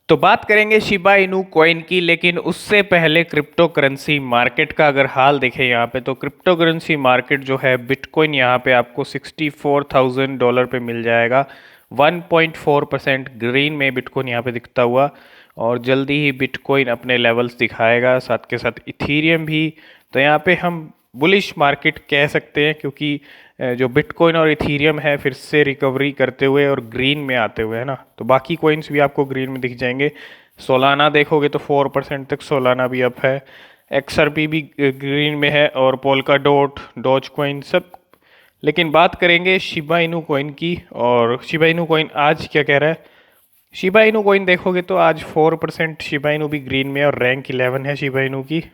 तो बात करेंगे शिबा इनू कॉइन की, लेकिन उससे पहले क्रिप्टो करेंसी मार्केट का अगर हाल देखें यहाँ पे, तो क्रिप्टो करेंसी मार्केट जो है बिटकॉइन यहाँ पे आपको $64,000 पे मिल जाएगा। 1.4% ग्रीन में बिटकॉइन यहाँ पे दिखता हुआ, और जल्दी ही बिटकॉइन अपने लेवल्स दिखाएगा, साथ के साथ इथीरियम भी। तो यहाँ पे हम बुलिश मार्केट कह सकते हैं, क्योंकि जो बिटकॉइन और इथीरियम है फिर से रिकवरी करते हुए और ग्रीन में आते हुए, है ना। तो बाकी कॉइन्स भी आपको ग्रीन में दिख जाएंगे। सोलाना देखोगे तो 4% तक सोलाना भी अप है, XRP भी ग्रीन में है, और पोल्का डॉट, डॉज कॉइन सब। लेकिन बात करेंगे शिबा इनू कॉइन की, और शिबा इनू कॉइन आज क्या कह रहा है। शिबा इनू कॉइन देखोगे तो आज 4% शिबा इनू भी ग्रीन में, और रैंक 11 है शिबा इनू की।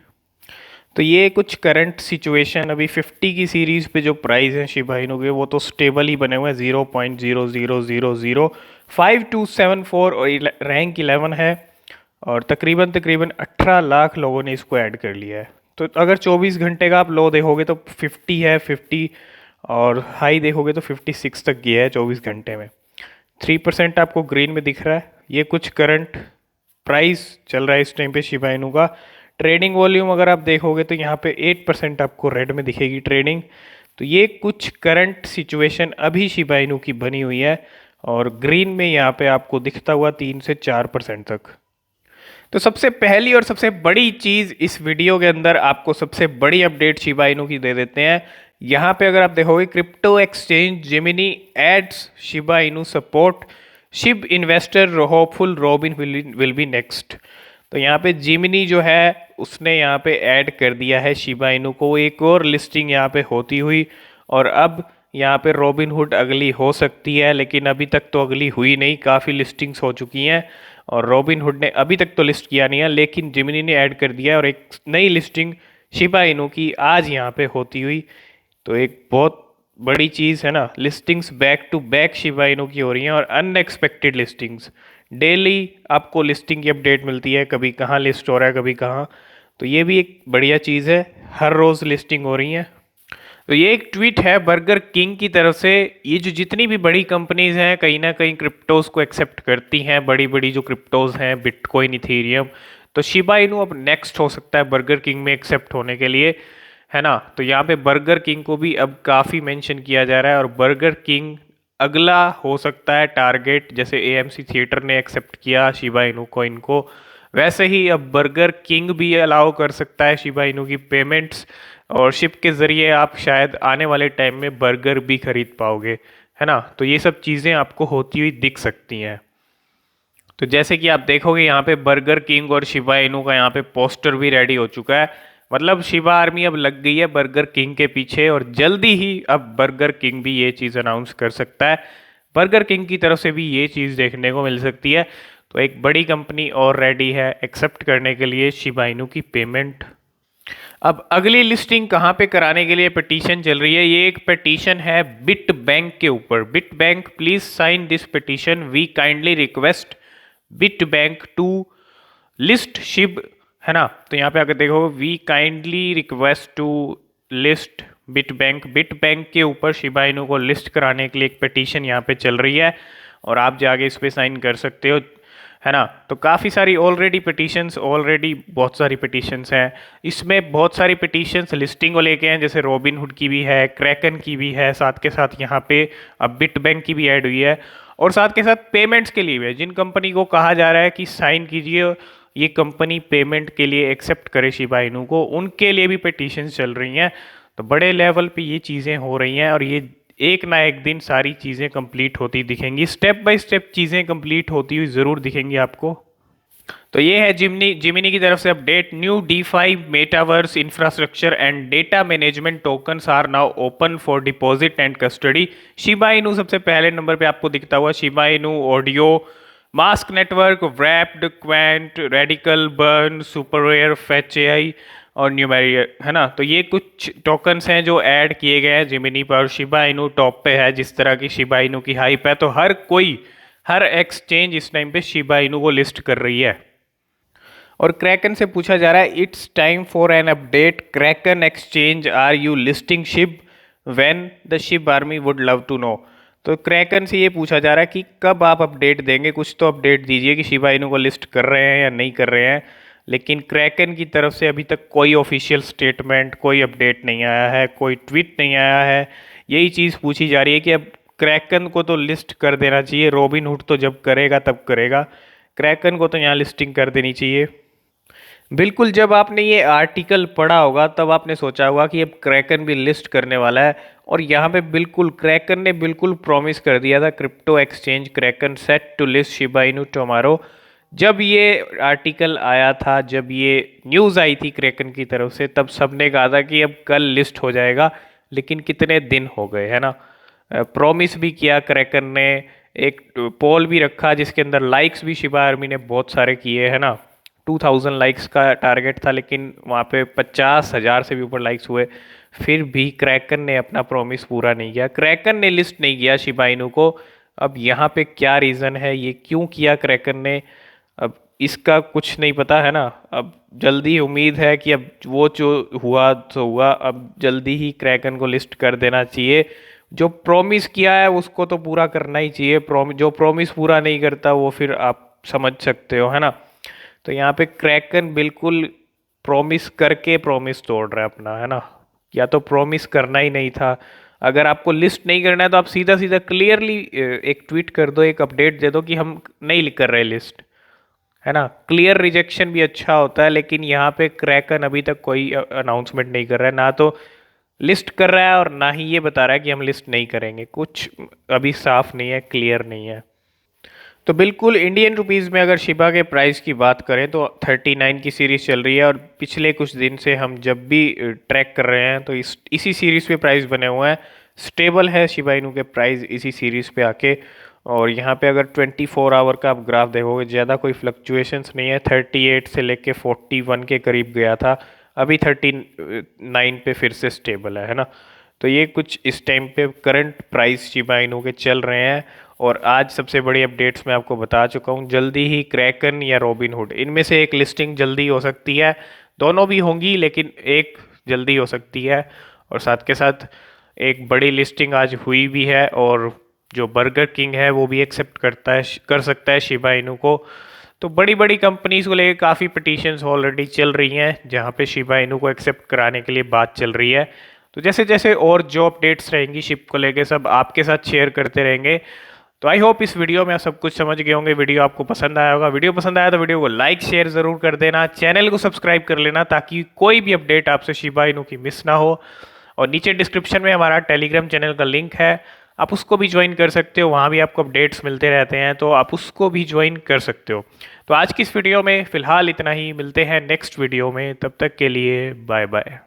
तो ये कुछ करंट सिचुएशन, अभी 50 की सीरीज़ पे जो प्राइस है शिबा इनू के, वो तो स्टेबल ही बने हुए हैं, 0.00005274, और रैंक 11 है, और तकरीबन तकरीबन 18 लाख लोगों ने इसको ऐड कर लिया है। तो अगर 24 घंटे का आप लो देखोगे तो 50 है, 50, और हाई देखोगे तो 56 तक गया है 24 घंटे में। 3% आपको ग्रीन में दिख रहा है। ये कुछ करंट प्राइस चल रहा है इस टाइम पे शिबा इनू का। ट्रेडिंग वॉल्यूम अगर आप देखोगे तो यहाँ पे 8% आपको रेड में दिखेगी ट्रेडिंग। तो ये कुछ करंट सिचुएशन अभी शिबा इनू की बनी हुई है, और ग्रीन में यहाँ पे आपको दिखता हुआ 3 से 4% तक। तो सबसे पहली और सबसे बड़ी चीज़ इस वीडियो के अंदर आपको सबसे बड़ी अपडेट शिबा इनू की दे देते हैं। यहाँ पे अगर आप देखोगे, crypto exchange Gemini adds Shiba Inu support, Shib investor hopeful Robin will be next. तो यहाँ पे जिमिनी जो है उसने यहाँ पे ऐड कर दिया है शिबा इनू को, एक और लिस्टिंग यहाँ पे होती हुई, और अब यहाँ पे रॉबिनहुड अगली हो सकती है, लेकिन अभी तक तो अगली हुई नहीं, काफ़ी लिस्टिंग्स हो चुकी हैं, और रॉबिनहुड ने अभी तक तो लिस्ट किया नहीं है, लेकिन जिमिनी ने ऐड कर दिया है, और एक नई लिस्टिंग शिबा इनू की आज यहाँ पे होती हुई। तो एक बहुत बड़ी चीज़ है ना, listings back to back Shiba Inu की हो रही हैं, और अनएक्सपेक्टेड लिस्टिंग्स। डेली आपको लिस्टिंग की अपडेट मिलती है, कभी कहाँ लिस्ट हो रहा है, कभी कहाँ। तो ये भी एक बढ़िया चीज़ है, हर रोज़ लिस्टिंग हो रही है। तो ये एक ट्वीट है बर्गर किंग की तरफ से। ये जो जितनी भी बड़ी कंपनीज हैं कहीं ना कहीं क्रिप्टोज को एक्सेप्ट करती हैं, बड़ी बड़ी जो क्रिप्टोज हैं, बिटकॉइन, इथेरियम। तो शिबा इनू अब नेक्स्ट हो सकता है बर्गर किंग में एक्सेप्ट होने के लिए, है ना। तो यहाँ पे बर्गर किंग को भी अब काफ़ी मेंशन किया जा रहा है, और बर्गर किंग अगला हो सकता है टारगेट। जैसे AMC थिएटर ने एक्सेप्ट किया शिबा इनू कॉइन को, वैसे ही अब बर्गर किंग भी अलाउ कर सकता है शिबा इनू की पेमेंट्स, और शिप के ज़रिए आप शायद आने वाले टाइम में बर्गर भी खरीद पाओगे, है ना। तो ये सब चीज़ें आपको होती हुई दिख सकती हैं। तो जैसे कि आप देखोगे यहाँ पे बर्गर किंग और शिबा इनू का यहाँ पे पोस्टर भी रेडी हो चुका है। मतलब शिबा आर्मी अब लग गई है बर्गर किंग के पीछे, और जल्दी ही अब बर्गर किंग भी ये चीज़ अनाउंस कर सकता है। बर्गर किंग की तरफ से भी ये चीज़ देखने को मिल सकती है। तो एक बड़ी कंपनी और रेडी है एक्सेप्ट करने के लिए शिबा इनू की पेमेंट। अब अगली लिस्टिंग कहाँ पे कराने के लिए पिटीशन चल रही है। ये एक पिटीशन है बिट बैंक के ऊपर। Bitbank please sign this petition, we kindly request Bitbank to list Shib, है ना। तो यहाँ पे अगर देखो, we kindly request to list Bitbank के ऊपर शिबा इनू को लिस्ट कराने के लिए एक पिटीशन यहाँ पे चल रही है, और आप जाके इस पे साइन कर सकते हो, है ना। तो काफ़ी सारी ऑलरेडी बहुत सारी पिटीशंस हैं। इसमें बहुत सारी पिटीशंस लिस्टिंग को लेके हैं, जैसे रॉबिनहुड की भी है, क्रैकन की भी है, साथ के साथ यहाँ पे अब बिट बैंक की भी ऐड हुई है, और साथ के साथ पेमेंट्स के लिए भी है। जिन कंपनी को कहा जा रहा है कि साइन कीजिए, ये कंपनी पेमेंट के लिए एक्सेप्ट करे शिबा इनू को, उनके लिए भी पिटीशंस चल रही हैं। तो बड़े लेवल पे ये चीज़ें हो रही हैं, और ये एक ना एक दिन सारी चीज़ें कंप्लीट होती दिखेंगी, स्टेप बाय स्टेप चीज़ें कंप्लीट होती हुई ज़रूर दिखेंगी आपको। तो ये है जिमिनी की तरफ से update. New DeFi metaverse infrastructure and data management tokens are now open for deposit and custody. Shiba Inu सबसे पहले नंबर पे आपको दिखता हुआ, Shiba Inu Audius, Mask Network, वैप्ड, Quant, Radicle, burn, SuperRare, Fetch AI और न्यूमेरियर, है ना। तो ये कुछ टोकन्स हैं जो ऐड किए गए हैं जिमिनी पर, और शिबा इनू टॉप पे है। जिस तरह की शिबा इनू की हाइप है, तो हर एक्सचेंज इस टाइम पे शिबा इनू को लिस्ट कर रही है। और क्रैकन से पूछा जा रहा है, it's time for an update, Kraken exchange are you listing Shib, when the Shib army would love to know. तो क्रैकन से ये पूछा जा रहा है कि कब आप अपडेट देंगे, कुछ तो अपडेट दीजिए कि शिबा इनू को लिस्ट कर रहे हैं या नहीं कर रहे हैं। लेकिन क्रैकन की तरफ से अभी तक कोई ऑफिशियल स्टेटमेंट, कोई अपडेट नहीं आया है, कोई ट्वीट नहीं आया है। यही चीज़ पूछी जा रही है कि अब क्रैकन को तो लिस्ट कर देना चाहिए, रॉबिनहुड तो जब करेगा तब करेगा, क्रैकन को तो यहाँ लिस्टिंग कर देनी चाहिए। बिल्कुल, जब आपने ये आर्टिकल पढ़ा होगा तब आपने सोचा होगा कि अब क्रैकन भी लिस्ट करने वाला है। और यहाँ पे बिल्कुल क्रैकन ने बिल्कुल प्रॉमिस कर दिया था, crypto exchange Kraken set to list Shiba Inu tomorrow. जब ये आर्टिकल आया था, जब ये न्यूज़ आई थी क्रैकन की तरफ से, तब सबने कहा था कि अब कल लिस्ट हो जाएगा। लेकिन कितने दिन हो गए, है ना। प्रॉमिस भी किया क्रैकन ने, एक पोल भी रखा जिसके अंदर लाइक्स भी शिबा आर्मी ने बहुत सारे किए, है ना। 2000 लाइक्स का टारगेट था, लेकिन वहाँ पे 50,000 से भी ऊपर लाइक्स हुए। फिर भी क्रैकन ने अपना प्रॉमिस पूरा नहीं किया, क्रैकन ने लिस्ट नहीं किया शिबा इनू को। अब यहाँ पे क्या रीज़न है, ये क्यों किया क्रैकन ने, अब इसका कुछ नहीं पता, है ना। अब जल्दी उम्मीद है कि अब वो जो हुआ तो हुआ, अब जल्दी ही क्रैकन को लिस्ट कर देना चाहिए। जो प्रॉमिस किया है उसको तो पूरा करना ही चाहिए, जो प्रॉमिस पूरा नहीं करता वो फिर आप समझ सकते हो, है ना। तो यहाँ पे क्रैकन बिल्कुल प्रॉमिस करके प्रॉमिस तोड़ रहा है अपना, है ना। या तो प्रॉमिस करना ही नहीं था। अगर आपको लिस्ट नहीं करना है तो आप सीधा सीधा क्लियरली एक ट्वीट कर दो, एक अपडेट दे दो कि हम नहीं कर रहे लिस्ट, है ना। क्लियर रिजेक्शन भी अच्छा होता है, लेकिन यहाँ पे क्रैकन अभी तक कोई अनाउंसमेंट नहीं कर रहा है, ना तो लिस्ट कर रहा है और ना ही ये बता रहा है कि हम लिस्ट नहीं करेंगे। कुछ अभी साफ नहीं है, क्लियर नहीं है। तो बिल्कुल इंडियन रुपीज़ में अगर शिबा के प्राइस की बात करें तो 39 की सीरीज़ चल रही है, और पिछले कुछ दिन से हम जब भी ट्रैक कर रहे हैं तो इसी सीरीज़ पे प्राइस बने हुए हैं। स्टेबल है शिबा इनू के प्राइस इसी सीरीज़ पे आके। और यहाँ पे अगर 24 आवर का आप ग्राफ देखोगे, ज़्यादा कोई फ्लक्चुएशंस नहीं है। 38 से लेके 41 के करीब गया था, अभी 39 पे फिर से स्टेबल है ना। तो ये कुछ इस टाइम पे करंट प्राइस शिबा इनू के चल रहे हैं। और आज सबसे बड़ी अपडेट्स मैं आपको बता चुका हूँ, जल्दी ही क्रैकन या रॉबिनहुड इनमें से एक लिस्टिंग जल्दी हो सकती है। दोनों भी होंगी लेकिन एक जल्दी हो सकती है। और साथ के साथ एक बड़ी लिस्टिंग आज हुई भी है, और जो बर्गर किंग है वो भी एक्सेप्ट कर सकता है शिबा इनू को। तो बड़ी बड़ी कंपनीज को लेकर काफ़ी पिटीशंस ऑलरेडी चल रही हैं, जहाँ पे शिबा इनू को एक्सेप्ट कराने के लिए बात चल रही है। तो जैसे जैसे और जो अपडेट्स रहेंगी शिप को लेके, सब आपके साथ शेयर करते रहेंगे। तो आई होप इस वीडियो में आप सब कुछ समझ गए होंगे, वीडियो आपको पसंद आया होगा। वीडियो पसंद आया तो वीडियो को लाइक शेयर ज़रूर कर देना, चैनल को सब्सक्राइब कर लेना ताकि कोई भी अपडेट आपसे शिबा इनू की मिस ना हो। और नीचे डिस्क्रिप्शन में हमारा टेलीग्राम चैनल का लिंक है, आप उसको भी ज्वाइन कर सकते हो, वहाँ भी आपको अपडेट्स मिलते रहते हैं, तो आप उसको भी ज्वाइन कर सकते हो। तो आज की इस वीडियो में फ़िलहाल इतना ही, मिलते हैं नेक्स्ट वीडियो में, तब तक के लिए बाय बाय।